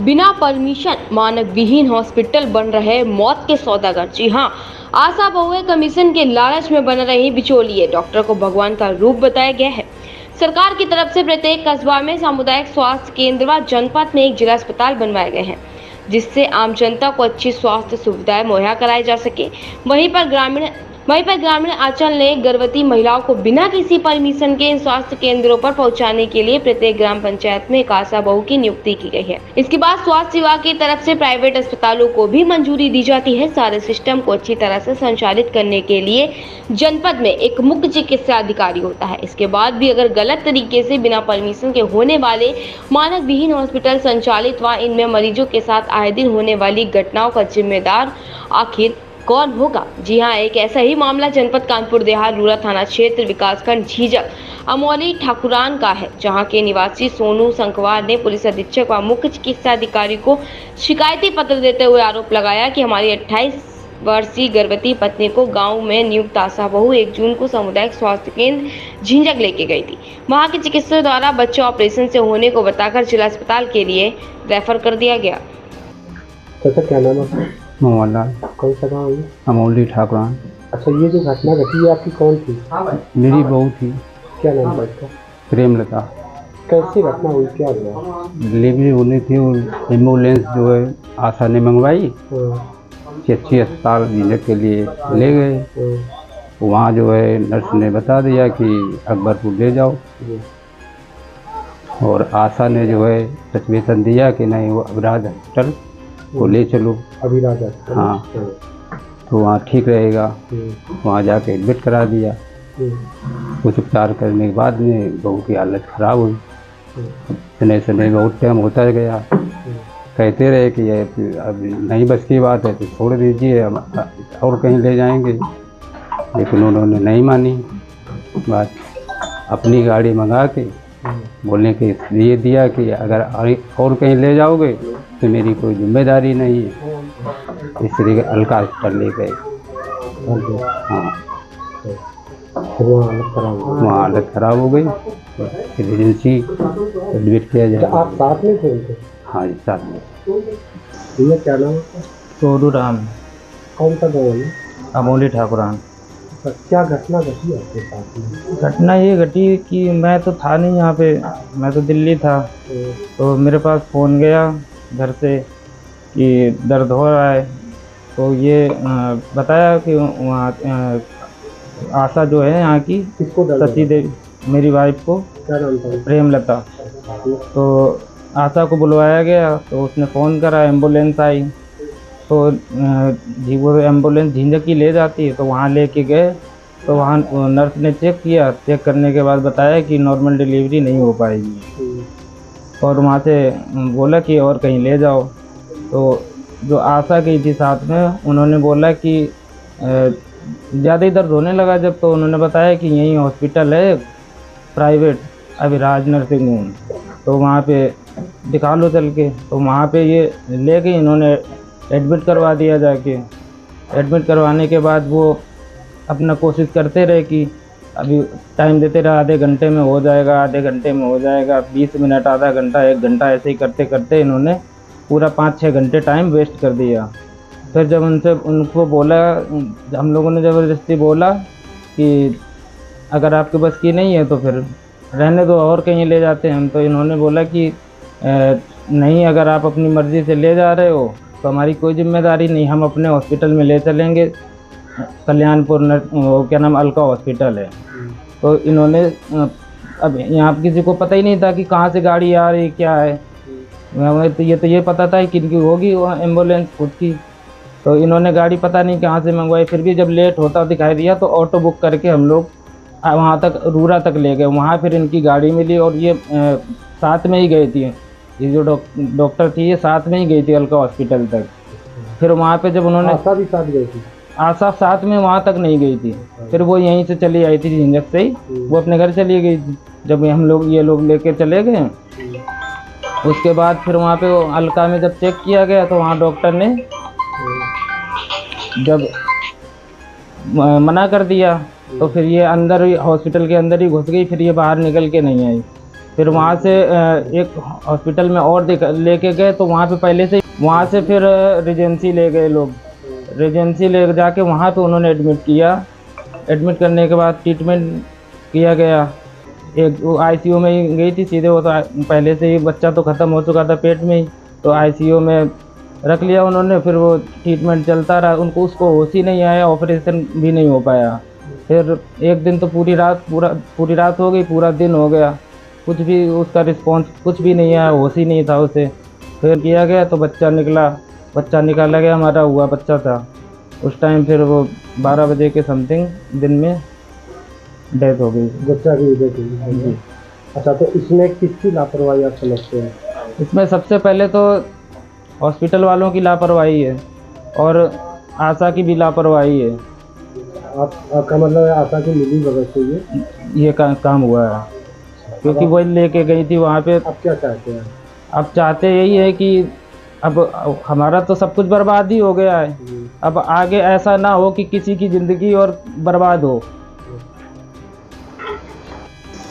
बिना परमिशन मानव विहीन हॉस्पिटल बन रहे मौत के सौदागर। जी हां, आशा बहुएं कमीशन के लालच में बन रही बिचौलिए। डॉक्टर को भगवान का रूप बताया गया है। सरकार की तरफ से प्रत्येक कस्बा में सामुदायिक स्वास्थ्य केंद्र व जनपद में एक जिला अस्पताल बनवाए गए हैं, जिससे आम जनता को अच्छी स्वास्थ्य सुविधाएं मुहैया कराई जा सके। वहीं पर ग्रामीण आंचल ने गर्भवती महिलाओं को बिना किसी परमिशन के इन स्वास्थ्य केंद्रों पर पहुंचाने के लिए प्रत्येक ग्राम पंचायत में एक आशा बहू की नियुक्ति की गई है। इसके बाद स्वास्थ्य विभाग की तरफ से प्राइवेट अस्पतालों को भी मंजूरी दी जाती है। सारे सिस्टम को अच्छी तरह से संचालित करने के लिए जनपद में एक मुख्य चिकित्सा अधिकारी होता है। इसके बाद भी अगर गलत तरीके से बिना परमिशन के होने वाले मानव विहीन हॉस्पिटल संचालित व इनमें मरीजों के साथ आए दिन होने वाली घटनाओं का जिम्मेदार आखिर कौन होगा? जी हां, एक ऐसा ही मामला जनपद कानपुर देहात रूरा थाना क्षेत्र विकासखंड झींझक अमोली ठाकुरान का है, जहां के निवासी सोनू संकवार ने पुलिस अधीक्षक व मुख्य चिकित्सा अधिकारी को शिकायती पत्र देते हुए आरोप लगाया कि हमारी 28 वर्षीय गर्भवती पत्नी को गांव में नियुक्त आशा बहू 1 जून को सामुदायिक स्वास्थ्य केंद्र झींझक लेके गई थी। वहां के चिकित्सक द्वारा बच्चा ऑपरेशन से होने को बताकर जिला अस्पताल के लिए रेफर कर दिया गया। क्या नाम है? मोहन लाल। कौन सा गाँव है? अमोली ठाकुरान। अच्छा, ये जो घटना घटी है आपकी कौन थी? मेरी बहू थी। क्या नाम था इसका? प्रेमलता। कैसी घटना हुई, क्या हुआ? डिलीवरी होनी थी और एम्बुलेंस जो है आशा ने मंगवाई, CHC अस्पताल झींझक के लिए ले गए। वहाँ जो है नर्स ने बता दिया कि अकबरपुर ले जाओ, और आशा ने जो है सचेतन दिया कि नहीं वो अभिराज हॉस्पिटल को ले चलो। अभिराज? हाँ, तो वहाँ ठीक रहेगा। वहाँ जाके एडमिट करा दिया। कुछ उपचार करने के बाद में बहू की हालत ख़राब हुई। सने सने बहुत टाइम होता गया। कहते रहे कि ये अब नहीं बस की बात है तो छोड़ दीजिए, हम और कहीं ले जाएंगे, लेकिन उन्होंने नहीं मानी बात। अपनी गाड़ी मंगा के बोलने के लिए दिया कि अगर और कहीं ले जाओगे तो मेरी कोई जिम्मेदारी नहीं है। इसलिए हल्का हॉस्पिटल ले गए। हाँ, वहाँ हालत ख़राब हो गई। इमरजेंसी एडमिट किया जाए। आप साथ में थे? हाँ जी, साथ में। भैया क्या नाम है? सोनू राम। कौन सा गाँव है? अमोली ठाकुरान। क्या घटना घटी आपके साथ में? घटना ये घटी कि मैं तो था नहीं यहाँ पे, मैं तो दिल्ली था। तो मेरे पास फ़ोन गया घर से कि दर्द हो रहा है। तो ये बताया कि वहाँ आशा जो है यहाँ की, किसको सची देवी, मेरी वाइफ को। क्या नाम था? प्रेमलता। तो आशा को बुलवाया गया, तो उसने फ़ोन करा, एम्बुलेंस आई। तो वो एम्बुलेंस झींझक ही ले जाती है, तो वहाँ लेके गए। तो वहाँ नर्स ने चेक किया। चेक करने के बाद बताया कि नॉर्मल डिलीवरी नहीं हो पाएगी, और वहाँ से बोला कि और कहीं ले जाओ। तो जो आशा गई थी साथ में, उन्होंने बोला कि ज़्यादा ही दर्द होने लगा जब, तो उन्होंने बताया कि यहीं हॉस्पिटल है प्राइवेट अभिराज नर्सिंग होम, तो वहाँ पे दिखा लो चल के। तो वहाँ पे ये ले गए, इन्होंने एडमिट करवा दिया जाके। एडमिट करवाने के बाद वो अपना कोशिश करते रहे कि अभी टाइम देते रहे, आधे घंटे में हो जाएगा, आधे घंटे में हो जाएगा, 20 मिनट, आधा घंटा, 1 घंटा, ऐसे ही करते करते इन्होंने पूरा 5-6 घंटे टाइम वेस्ट कर दिया। फिर जब उनको बोला, हम लोगों ने ज़बरदस्ती बोला कि अगर आपके बस की नहीं है तो फिर रहने दो, और कहीं ले जाते हैं हम। तो इन्होंने बोला कि नहीं, अगर आप अपनी मर्ज़ी से ले जा रहे हो तो हमारी कोई जिम्मेदारी नहीं, हम अपने हॉस्पिटल में ले चलेंगे, कल्याणपुर क्या नाम, अलका हॉस्पिटल है। तो इन्होंने अब यहाँ किसी को पता ही नहीं था कि कहाँ से गाड़ी आ रही क्या है। तो ये पता था कि किनकी होगी वो एम्बुलेंस, खुद की। तो इन्होंने गाड़ी पता नहीं कहाँ से मंगवाई। फिर भी जब लेट होता दिखाई दिया तो ऑटो बुक करके हम लोग वहाँ तक, रूरा तक ले गए। वहाँ फिर इनकी गाड़ी मिली, और ये साथ में ही गई थी। ये जो डॉक्टर थी ये साथ में ही गई थी अलका हॉस्पिटल तक। फिर वहाँ पे जब उन्होंने, आशा भी साथ गई थी? आशा साथ में वहाँ तक नहीं गई थी। फिर वो यहीं से चली आई थी झींझक से ही, वो अपने घर चली गई थी। जब ये लोग लेके चले गए, उसके बाद फिर वहाँ पे वो अलका में जब चेक किया गया तो वहाँ डॉक्टर ने जब मना कर दिया, तो फिर ये अंदर हॉस्पिटल के अंदर ही घुस गई। फिर ये बाहर निकल के नहीं आई। फिर वहाँ से एक हॉस्पिटल में और लेके गए, तो वहाँ पे पहले से वहाँ से फिर रिजेंसी ले गए लोग। रिजेंसी ले जाके वहाँ पे उन्होंने एडमिट किया। एडमिट करने के बाद ट्रीटमेंट किया गया। एक आईसीयू में ही गई थी सीधे, वो तो पहले से ही बच्चा तो ख़त्म हो चुका था पेट में ही, तो आईसीयू में रख लिया उन्होंने। फिर वो ट्रीटमेंट चलता रहा, उसको होश ही नहीं आया, ऑपरेशन भी नहीं हो पाया। फिर एक दिन तो पूरी रात हो गई, पूरा दिन हो गया, कुछ भी उसका रिस्पॉन्स कुछ भी नहीं आया, होश ही नहीं था उसे। फिर किया गया तो बच्चा निकाला गया, हमारा हुआ बच्चा था उस टाइम। फिर वो 12 बजे के समथिंग दिन में डेथ हो गई। बच्चा की डेथ हुई जी। अच्छा, तो इसमें किसकी लापरवाही आप समझते हैं? इसमें सबसे पहले तो हॉस्पिटल वालों की लापरवाही है और आशा की भी लापरवाही है। आपका मतलब है आशा की मिली वजह से ये काम हुआ है, क्योंकि वो लेके गई थी वहाँ पे। आप क्या चाहते हैं? अब चाहते यही है कि अब हमारा तो सब कुछ बर्बाद ही हो गया है, अब आगे ऐसा ना हो कि किसी की ज़िंदगी और बर्बाद हो।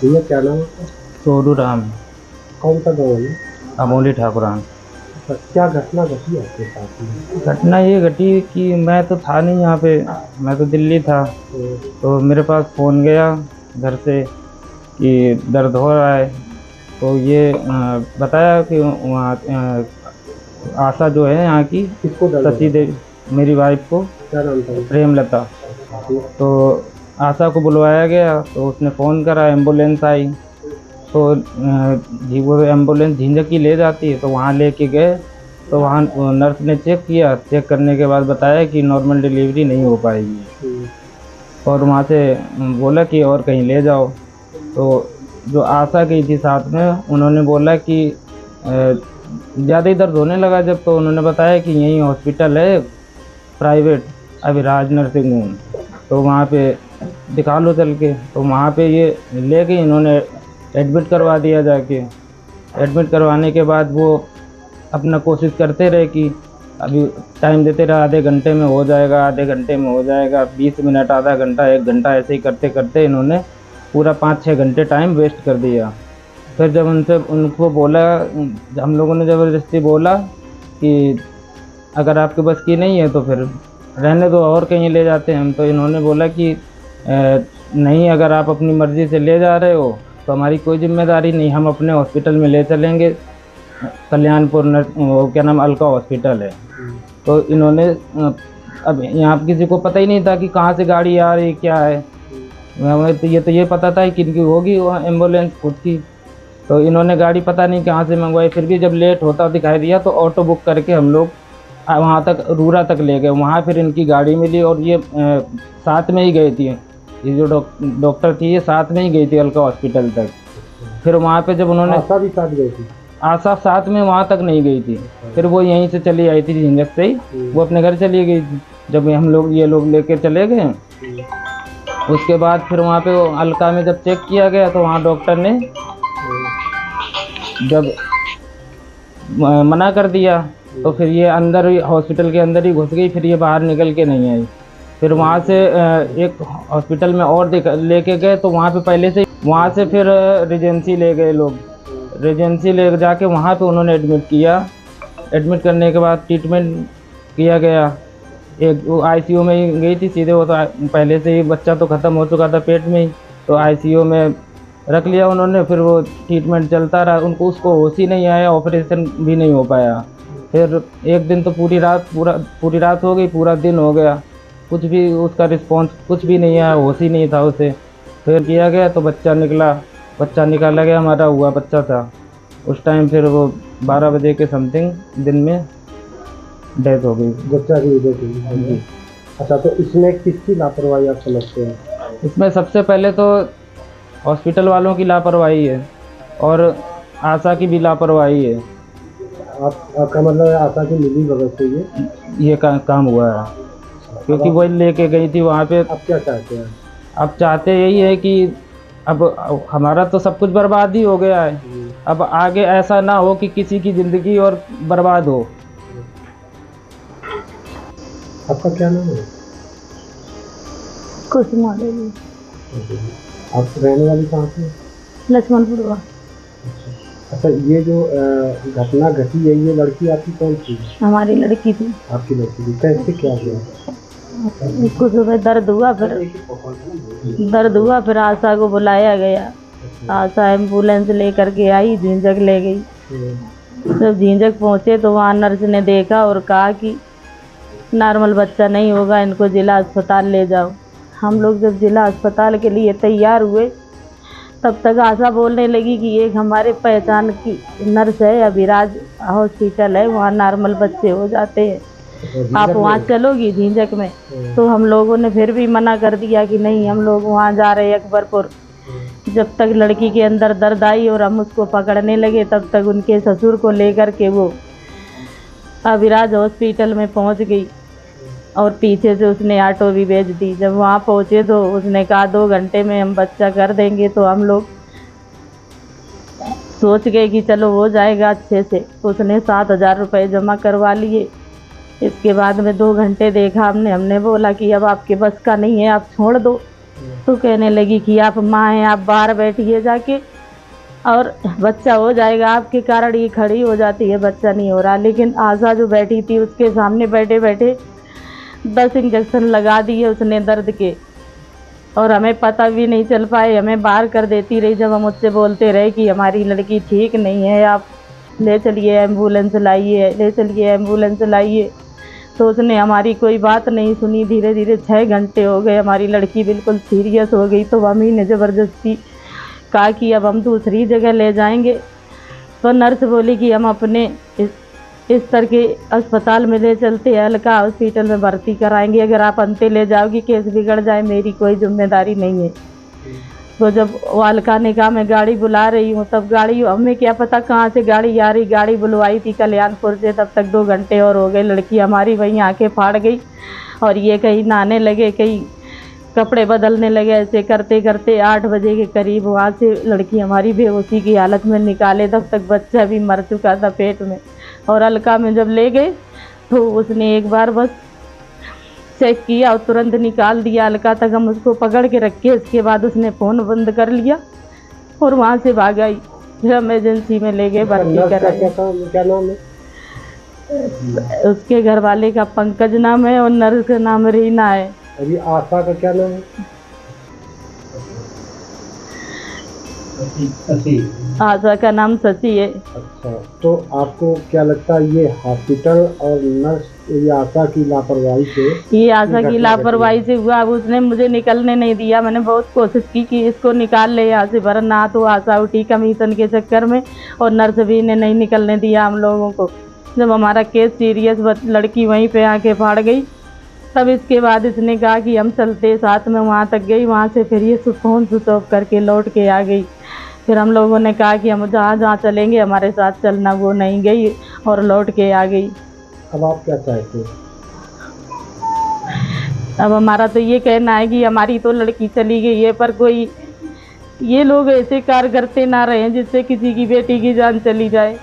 भैया क्या नाम है? सोनू राम, कौन सा गाँव है? अमोली ठाकुरान। अच्छा, क्या घटना घटी आपके साथ में? घटना ये घटी कि मैं तो था नहीं यहाँ पे, मैं तो दिल्ली था। तो मेरे पास फ़ोन गया घर से कि दर्द हो रहा है, तो ये बताया कि वहाँ आशा जो है यहाँ की, किसको दर्द सची देवी, मेरी वाइफ को, क्या नाम था? प्रेमलता। तो आशा को बुलवाया गया, तो उसने फ़ोन करा, एम्बुलेंस आई। तो जी वो एम्बुलेंस झिंझकी ले जाती है, तो वहाँ लेके गए, तो वहाँ नर्स ने चेक किया। चेक करने के बाद बताया कि नॉर्मल डिलीवरी नहीं हो पाएगी, और वहाँ से बोला कि और कहीं ले जाओ। तो जो आशा गई थी साथ में, उन्होंने बोला कि ज़्यादा ही दर्द होने लगा जब, तो उन्होंने बताया कि यहीं हॉस्पिटल है प्राइवेट अभिराज नर्सिंग होम, तो वहाँ पे दिखा लो चल के। तो वहाँ पे ये ले गई, इन्होंने एडमिट करवा दिया जाके। एडमिट करवाने के बाद वो अपना कोशिश करते रहे कि अभी टाइम देते रहे, आधे घंटे में हो जाएगा, आधे घंटे में हो जाएगा, 20 मिनट, आधा घंटा, 1 घंटा, ऐसे ही करते करते इन्होंने पूरा 5-6 घंटे टाइम वेस्ट कर दिया। फिर जब उनको बोला, हम लोगों ने ज़बरदस्ती बोला कि अगर आपके बस की नहीं है तो फिर रहने दो, और कहीं ले जाते हैं हम। तो इन्होंने बोला कि नहीं, अगर आप अपनी मर्ज़ी से ले जा रहे हो तो हमारी कोई जिम्मेदारी नहीं, हम अपने हॉस्पिटल में ले चलेंगे, कल्याणपुर वो क्या नाम, अलका हॉस्पिटल है। तो इन्होंने अब यहाँ किसी को पता ही नहीं था कि कहाँ से गाड़ी आ रही क्या है, तो ये पता था कि किनकी होगी वहाँ एम्बुलेंस खुद की। तो इन्होंने गाड़ी पता नहीं कहाँ से मंगवाई। फिर भी जब लेट होता दिखाई दिया तो ऑटो बुक करके हम लोग वहाँ तक, रूरा तक ले गए। वहाँ फिर इनकी गाड़ी मिली, और ये साथ में ही गई थी, ये जो डॉक्टर थी ये साथ में ही गई थी अलका हॉस्पिटल तक। फिर वहाँ पे जब उन्होंने, आशा भी साथ गई थी? आशा साथ में वहाँ तक नहीं गई थी, फिर वो यहीं से चली आई थी झिंझक से ही, वो अपने घर चली गई थी। जब ये लोग लेके चले गए, उसके बाद फिर वहाँ पे अलका में जब चेक किया गया, तो वहाँ डॉक्टर ने जब मना कर दिया, तो फिर ये अंदर हॉस्पिटल के अंदर ही घुस गई, फिर ये बाहर निकल के नहीं आई। फिर वहाँ से एक हॉस्पिटल में और लेके गए, तो वहाँ पे पहले से वहाँ से फिर रिजेंसी ले गए लोग। रिजेंसी ले जाके वहाँ पे उन्होंने एडमिट किया। एडमिट करने के बाद ट्रीटमेंट किया गया। एक आईसीयू में ही गई थी सीधे, वो तो पहले से ही बच्चा तो ख़त्म हो चुका था पेट में ही, तो आईसीयू में रख लिया उन्होंने। फिर वो ट्रीटमेंट चलता रहा, उसको होश ही नहीं आया, ऑपरेशन भी नहीं हो पाया। फिर एक दिन तो पूरी रात हो गई, पूरा दिन हो गया, कुछ भी उसका रिस्पॉन्स कुछ भी नहीं आया, होश ही नहीं था उसे। फिर किया गया तो बच्चा निकाला गया, हमारा हुआ बच्चा था उस टाइम। फिर वो 12 बजे के समथिंग दिन में डेथ हो गई। बच्चा की डेथ हुई। अच्छा, तो इसमें किसकी लापरवाही आप समझते हैं? इसमें सबसे पहले तो हॉस्पिटल वालों की लापरवाही है और आशा की भी लापरवाही है। आपका मतलब है आशा की मिली वजह से ये काम हुआ है, क्योंकि वो लेके गई थी वहाँ पे। आप क्या चाहते हैं? अब चाहते यही है कि अब हमारा तो सब कुछ बर्बाद ही हो गया है, अब आगे ऐसा ना हो कि किसी की ज़िंदगी और बर्बाद हो। आपका क्या नाम है? कुसुमा देवी, आप रहने वाली कहाँ से? लक्ष्मणपुर। अच्छा, ये जो घटना घटी है, ये लड़की आपकी कौन थी? हमारी लड़की थी। आपकी लड़की थी, कैसे क्या हुआ? उसको सुबह दर्द हुआ, फिर आशा को बुलाया गया। आशा एम्बुलेंस लेकर के आई, झींझक ले गई। जब झींझक पहुँचे तो वहाँ नर्स ने देखा और कहा कि नॉर्मल बच्चा नहीं होगा, इनको जिला अस्पताल ले जाओ। हम लोग जब जिला अस्पताल के लिए तैयार हुए तब तक आशा बोलने लगी कि एक हमारे पहचान की नर्स है, अभिराज हॉस्पिटल है, वहाँ नॉर्मल बच्चे हो जाते हैं, आप वहाँ चलोगी झींझक में। तो हम लोगों ने फिर भी मना कर दिया कि नहीं, हम लोग वहाँ जा रहे हैं अकबरपुर। जब तक लड़की के अंदर दर्द आई और हम उसको पकड़ने लगे तब तक उनके ससुर को लेकर के वो अभिराज हॉस्पिटल में पहुँच गई और पीछे से उसने ऑटो भी भेज दी। जब वहाँ पहुँचे तो उसने कहा 2 घंटे में हम बच्चा कर देंगे। तो हम लोग सोच गए कि चलो हो जाएगा अच्छे से। तो उसने 7,000 रुपये जमा करवा लिए। इसके बाद में 2 घंटे देखा हमने बोला कि अब आपके बस का नहीं है, आप छोड़ दो। तो कहने लगी कि आप माँ हैं, आप बाहर बैठिए जाके और बच्चा हो जाएगा, आपके कारण ये खड़ी हो जाती है, बच्चा नहीं हो रहा। लेकिन आशा जो बैठी थी उसके सामने बैठे बैठे 10 इंजेक्शन लगा दिए उसने दर्द के, और हमें पता भी नहीं चल पाए, हमें बाहर कर देती रही। जब हम उससे बोलते रहे कि हमारी लड़की ठीक नहीं है, आप ले चलिए एम्बुलेंस लाइए, ले चलिए एम्बुलेंस लाइए, तो उसने हमारी कोई बात नहीं सुनी। धीरे धीरे 6 घंटे हो गए, हमारी लड़की बिल्कुल सीरियस हो गई। तो मम्मी ने ज़बरदस्ती कहा कि अब हम दूसरी जगह ले जाएंगे। तो नर्स बोली कि हम अपने इस तरह के अस्पताल में ले चलते हैं, अलका हॉस्पिटल में भर्ती कराएंगे, अगर आप अंते ले जाओगी केस बिगड़ जाए, मेरी कोई जिम्मेदारी नहीं है। तो जब वो अलका ने कहा मैं गाड़ी बुला रही हूँ, तब गाड़ी, हमें क्या पता कहाँ से गाड़ी आ रही, गाड़ी बुलवाई थी कल्याणपुर से। तब तक 2 घंटे और हो गए, लड़की हमारी वहीं आंखें फाड़ गई और ये कहीं नहाने लगे, कहीं कपड़े बदलने लगे। ऐसे करते करते 8 बजे के करीब वहाँ से लड़की हमारी बेहोशी की हालत में निकाले। तब तक बच्चा भी मर चुका था पेट में। और अलका में जब ले गए तो उसने एक बार बस चेक किया और तुरंत निकाल दिया। अलका तक हम उसको पकड़ के रखे, इसके बाद उसने फ़ोन बंद कर लिया और वहाँ से भाग आई। फिर इमरजेंसी में ले गए, भर्ती कराई। क्या नाम है? उसके घर वाले का पंकज नाम है और नर्स का नाम रीना है। अभी आशा का क्या नाम है? आशा का नाम शशि है। अच्छा, तो आपको क्या लगता है ये हॉस्पिटल और नर्स, ये आशा की लापरवाही से, ये आशा की लापरवाही से हुआ। अब उसने मुझे निकलने नहीं दिया, मैंने बहुत कोशिश की कि इसको निकाल ले यहाँ से, वरना तो आशा उठी कमीशन के चक्कर में, और नर्स भी ने नहीं निकलने दिया हम लोगों को। जब हमारा केस सीरियस, लड़की वहीं पे आके फाड़ गई, तब इसके बाद इसने कहा कि हम चलते साथ में। वहाँ तक गई, वहाँ से फिर ये फ़ोन स्विच ऑफ करके लौट के आ गई। फिर हम लोगों ने कहा कि हम जहाँ जहाँ चलेंगे हमारे साथ चलना, वो नहीं गई और लौट के आ गई। अब आप क्या चाहते हैं? अब हमारा तो ये कहना है कि हमारी तो लड़की चली गई है, पर कोई ये लोग ऐसे कार्य करते ना रहें जिससे किसी की बेटी की जान चली जाए।